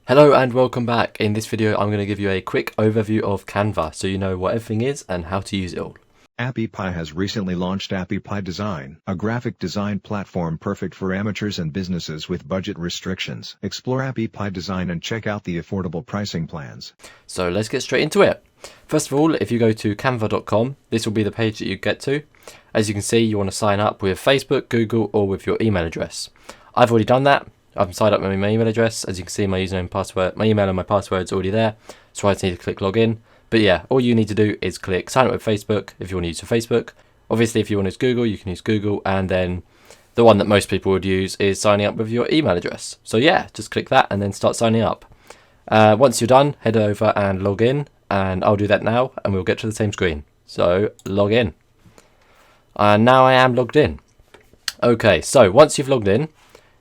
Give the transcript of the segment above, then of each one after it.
Hello and welcome back. In this video I'm going to give you a quick overview of Canva so you know what everything is and how to use it all. Appy Pie has recently launched Appy Pie Design, a graphic design platform perfect for amateurs and businesses with budget restrictions. Explore Appy Pie Design and check out the affordable pricing plans. So let's get straight into it. First of all, if you go to canva.com, this will be the page that you get to. As you can see, you want to sign up with Facebook, Google, or with your email address. I've already done that. I've signed up with my email address. As you can see, my username, password, my email and my password is already there. So I just need to click login. But yeah, all you need to do is click sign up with Facebook if you want to use your Facebook. Obviously, if you want to use Google, you can use Google. And then the one that most people would use is signing up with your email address. So yeah, just click that and then start signing up. Once you're done, head over and log in. And I'll do that now and we'll get to the same screen. So log in. And now I am logged in. Okay, so once you've logged in,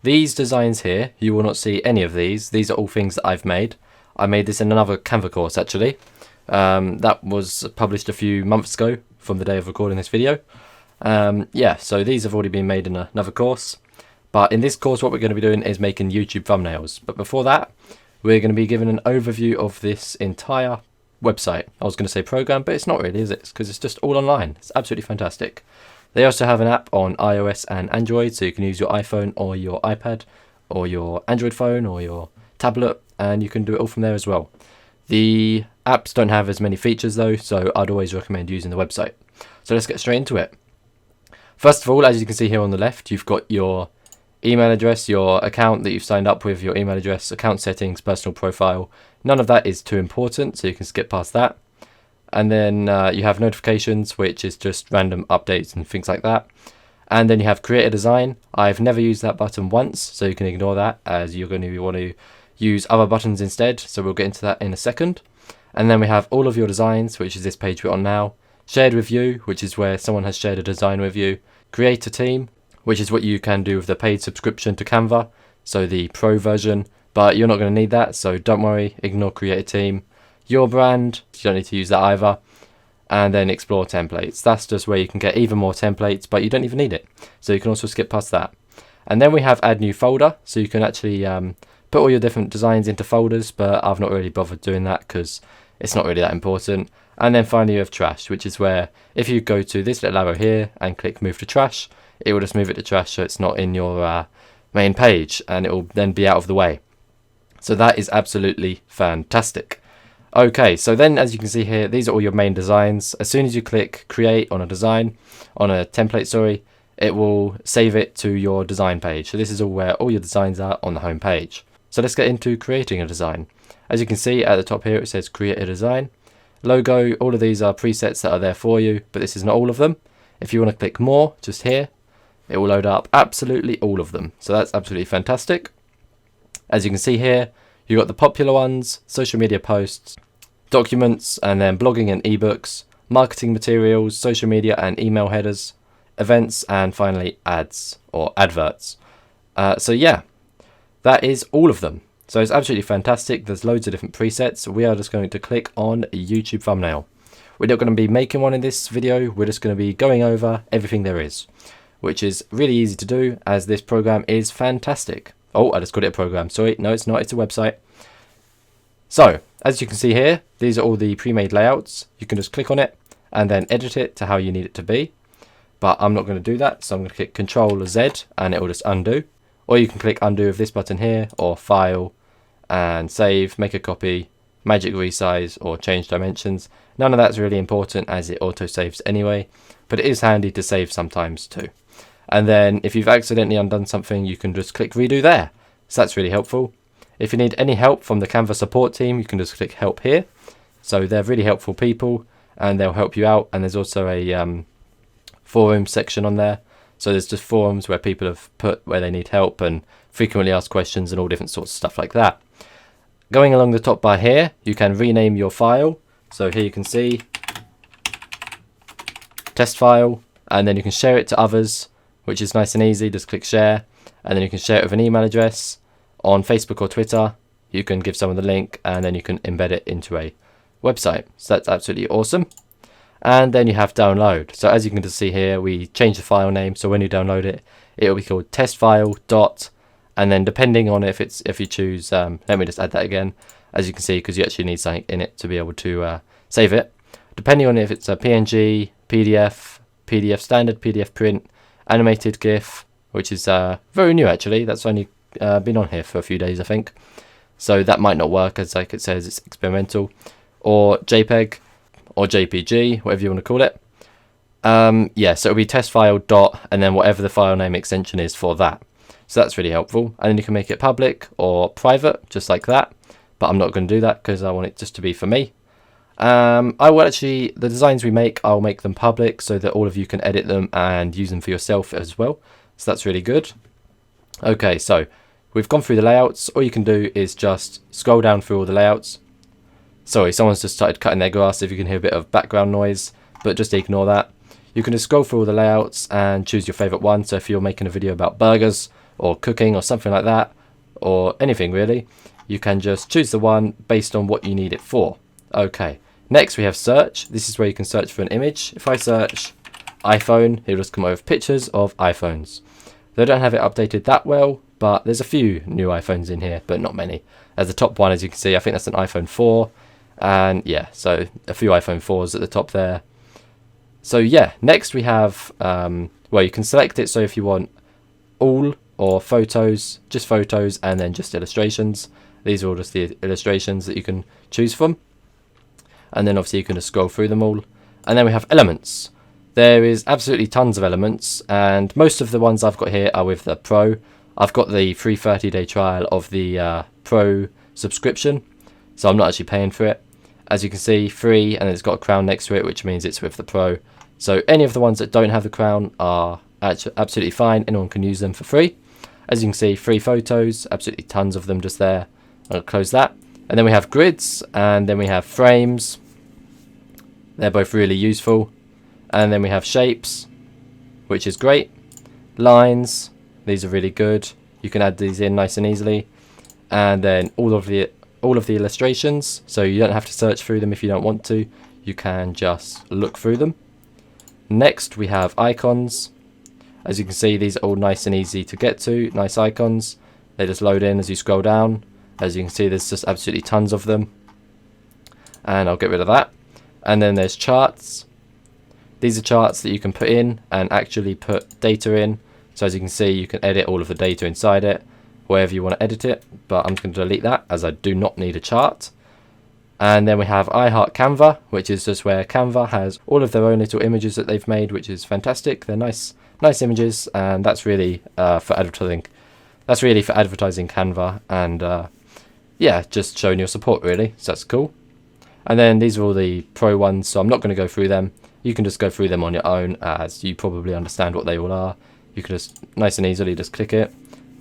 these designs here, you will not see any of these. These are all things that I've made. I made this in another Canva course actually. That was published a few months ago from the day of recording this video. Yeah, so these have already been made in another course. But in this course, what we're going to be doing is making YouTube thumbnails. But before that, we're going to be given an overview of this entire website. I was going to say program, but it's not really, is it? Because it's just all online. It's absolutely fantastic. They also have an app on iOS and Android, so you can use your iPhone or your iPad or your Android phone or your tablet, and you can do it all from there as well. The apps don't have as many features though, so I'd always recommend using the website. So let's get straight into it. First of all, as you can see here on the left, you've got your email address, your account that you've signed up with, your email address, account settings, personal profile. None of that is too important, so you can skip past that. And then you have notifications, which is just random updates and things like that. And then you have create a design. I've never used that button once, so you can ignore that as you're going to want to use other buttons instead. So we'll get into that in a second. And then we have all of your designs, which is this page we're on now. Shared with you, which is where someone has shared a design with you. Create a team, which is what you can do with the paid subscription to Canva, so the pro version. But you're not going to need that, so don't worry, ignore create a team. Your brand, you don't need to use that either. And then explore templates. That's just where you can get even more templates, but you don't even need it. So you can also skip past that. And then we have add new folder, so you can actually put all your different designs into folders, but I've not really bothered doing that because it's not really that important. And then finally you have trash, which is where if you go to this little arrow here and click move to trash, it will just move it to trash so it's not in your main page, and it will then be out of the way. So that is absolutely fantastic. Okay, so then as you can see here, these are all your main designs. As soon as you click create on a design, on a template, sorry, it will save it to your design page. So this is all where all your designs are on the home page. So let's get into creating a design. As you can see at the top here, it says create a design. Logo, all of these are presets that are there for you, but this is not all of them. If you want to click more, just here, it will load up absolutely all of them. So that's absolutely fantastic. As you can see here, you've got the popular ones, social media posts, documents, and then blogging and ebooks, marketing materials, social media and email headers, events, and finally ads or adverts. So yeah, that is all of them. So it's absolutely fantastic. There's loads of different presets. We are just going to click on a YouTube thumbnail. We're not going to be making one in this video. We're just going to be going over everything there is, which is really easy to do as this program is fantastic. Oh, I just called it a program. Sorry, no, it's not. It's a website. So, as you can see here, these are all the pre-made layouts. You can just click on it and then edit it to how you need it to be. But I'm not going to do that, so I'm going to click Control Z and it will just undo. Or you can click undo with this button here, or File and Save, make a copy, magic resize, or change dimensions. None of that's really important as it auto-saves anyway, but it is handy to save sometimes too. And then if you've accidentally undone something, you can just click redo there. So that's really helpful. If you need any help from the Canva support team, you can just click help here. So they're really helpful people and they'll help you out. And there's also a forum section on there. So there's just forums where people have put where they need help and frequently asked questions and all different sorts of stuff like that. Going along the top bar here, you can rename your file. So here you can see test file, and then you can share it to others, which is nice and easy. Just click share, and then you can share it with an email address. On Facebook or Twitter, you can give someone the link and then you can embed it into a website. So that's absolutely awesome. And then you have download. So as you can just see here, we changed the file name. So when you download it, it will be called testfile dot And then depending on if you choose, let me just add that again, as you can see, because you actually need something in it to be able to save it. Depending on if it's a PNG, PDF, PDF standard, PDF print, animated GIF, which is very new actually. That's only been on here for a few days, I think. So that might not work, as like it says, it's experimental. Or JPEG, or JPG, whatever you want to call it. Yeah, so it'll be test file dot, and then whatever the file name extension is for that. So that's really helpful. And then you can make it public or private, just like that. But I'm not going to do that because I want it just to be for me. I will actually, the designs we make, I'll make them public so that all of you can edit them and use them for yourself as well. So that's really good. Okay, so we've gone through the layouts. All you can do is just scroll down through all the layouts. Sorry, someone's just started cutting their grass, if you can hear a bit of background noise, but just ignore that. You can just scroll through all the layouts and choose your favorite one. So if you're making a video about burgers or cooking or something like that, or anything really, you can just choose the one based on what you need it for. Okay, next we have search. This is where you can search for an image. If I search iPhone, it'll just come up with pictures of iPhones. They don't have it updated that well, but there's a few new iPhones in here, but not many. As the top one, as you can see, I think that's an iPhone 4. And yeah, so a few iPhone 4s at the top there. So yeah, next we have, well, you can select it. So if you want all or photos, just photos, and then just illustrations. These are all just the illustrations that you can choose from. And then obviously you can just scroll through them all. And then we have elements. There is absolutely tons of elements, and most of the ones I've got here are with the Pro. I've got the free 30-day trial of the Pro subscription, so I'm not actually paying for it. As you can see, free, and it's got a crown next to it, which means it's with the Pro. So any of the ones that don't have the crown are absolutely fine. Anyone can use them for free. As you can see, free photos, absolutely tons of them just there. I'll close that. And then we have grids, and then we have frames. They're both really useful. And then we have shapes, which is great. Lines, these are really good. You can add these in nice and easily. And then all of the illustrations, so you don't have to search through them if you don't want to. You can just look through them. Next we have icons. As you can see, these are all nice and easy to get to. Nice icons. They just load in as you scroll down. As you can see, there's just absolutely tons of them. And I'll get rid of that. And then there's charts. These are charts that you can put in and actually put data in. So as you can see, you can edit all of the data inside it, wherever you want to edit it. But I'm just going to delete that, as I do not need a chart. And then we have I Heart Canva, which is just where Canva has all of their own little images that they've made, which is fantastic. They're nice images, and that's really for advertising. That's really for advertising Canva, and yeah, just showing your support really. So that's cool. And then these are all the Pro ones, so I'm not going to go through them. You can just go through them on your own, as you probably understand what they all are. You can just nice and easily just click it.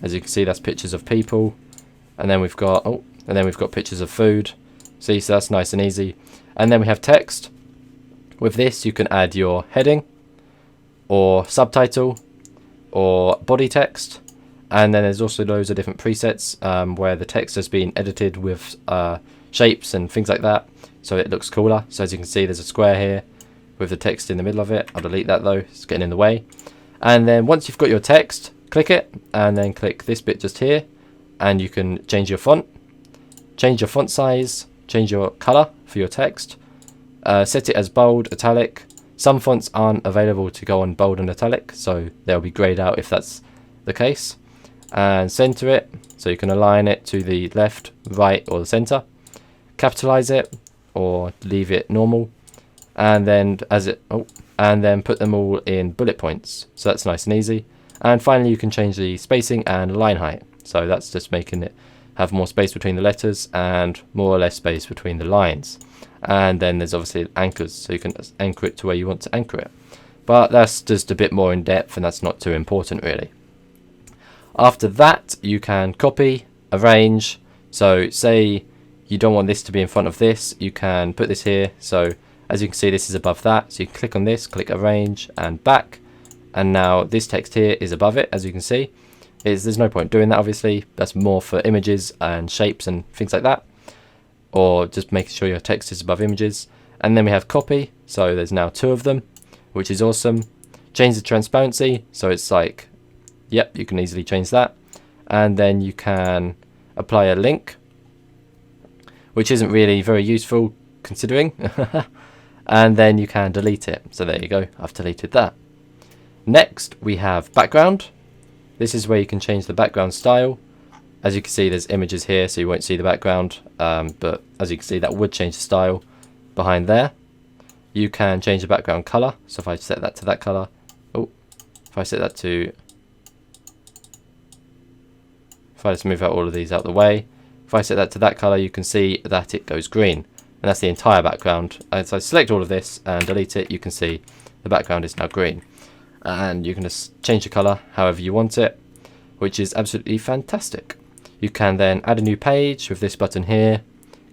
As you can see, that's pictures of people, and then we've got pictures of food. See, so that's nice and easy. And then we have text. With this, you can add your heading, or subtitle, or body text. And then there's also loads of different presets where the text has been edited with shapes and things like that, so it looks cooler. So as you can see, there's a square here with the text in the middle of it. I'll delete that though, it's getting in the way. And then once you've got your text, click it, and then click this bit just here, and you can change your font, change your font size, change your color for your text, set it as bold, italic. Some fonts aren't available to go on bold and italic, so they'll be grayed out if that's the case. And center it, so you can align it to the left, right, or the center. Capitalize it, or leave it normal, and then and then put them all in bullet points. So that's nice and easy. And finally, you can change the spacing and line height. So that's just making it have more space between the letters and more or less space between the lines. And then there's obviously anchors, so you can anchor it to where you want to anchor it. But that's just a bit more in depth, and that's not too important really. After that, you can copy, arrange. So say you don't want this to be in front of this, you can put this here. So as you can see, this is above that. So you click on this, click arrange and back. And now this text here is above it, as you can see. There's no point doing that, obviously. That's more for images and shapes and things like that. Or just making sure your text is above images. And then we have copy. So there's now 2 of them, which is awesome. Change the transparency. So it's like, yep, you can easily change that. and then you can apply a link, which isn't really very useful considering. And then you can delete it. So there you go, I've deleted that. Next we have background. This is where you can change the background style. As you can see, there's images here, so you won't see the background, but as you can see, that would change the style behind there. You can change the background color. So if I set that to that color, if I set that to, if I just move out all of these out of the way, if I set that to that color, you can see that it goes green, and that's the entire background. As I select all of this and delete it, you can see the background is now green, and you can just change the color however you want it, which is absolutely fantastic. You can then add a new page with this button here,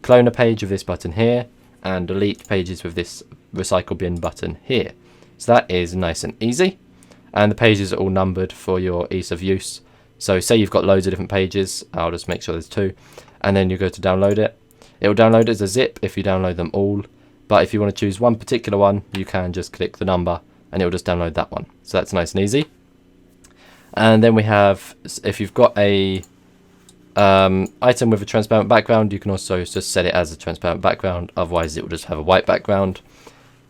clone a page with this button here, and delete pages with this recycle bin button here. So that is nice and easy, and the pages are all numbered for your ease of use. So say you've got loads of different pages, I'll just make sure there's 2, and then you go to download it. It will download as a zip if you download them all, but if you want to choose one particular one, you can just click the number and it will just download that one. So that's nice and easy. And then we have, if you've got a item with a transparent background, you can also just set it as a transparent background, otherwise it will just have a white background.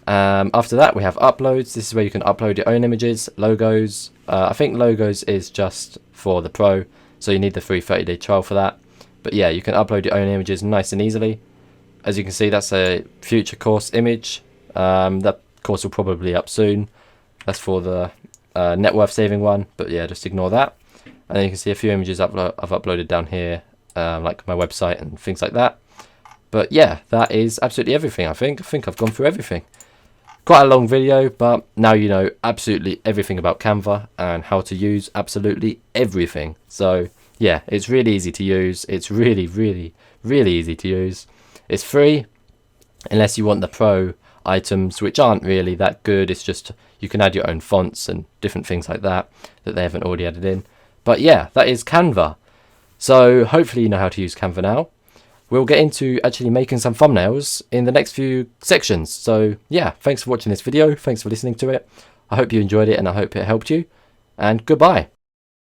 After that we have uploads. This is where you can upload your own images, logos. I think logos is just for the pro, so you need the free 30-day trial for that. But yeah, you can upload your own images nice and easily. As you can see, that's a future course image. That course will probably up soon. That's for the net worth saving one, but yeah, just ignore that. And then you can see a few images I've uploaded down here, like my website and things like that. But yeah, that is absolutely everything. I think I've gone through everything. Quite a long video, but now you know absolutely everything about Canva and how to use absolutely everything. So yeah, it's really easy to use. It's really easy to use. It's free unless you want the pro items, which aren't really that good. It's just you can add your own fonts and different things like that they haven't already added in. But yeah, that is Canva. So hopefully you know how to use Canva now. We'll get into actually making some thumbnails in the next few sections. So yeah, thanks for watching this video. Thanks for listening to it. I hope you enjoyed it and I hope it helped you. And goodbye.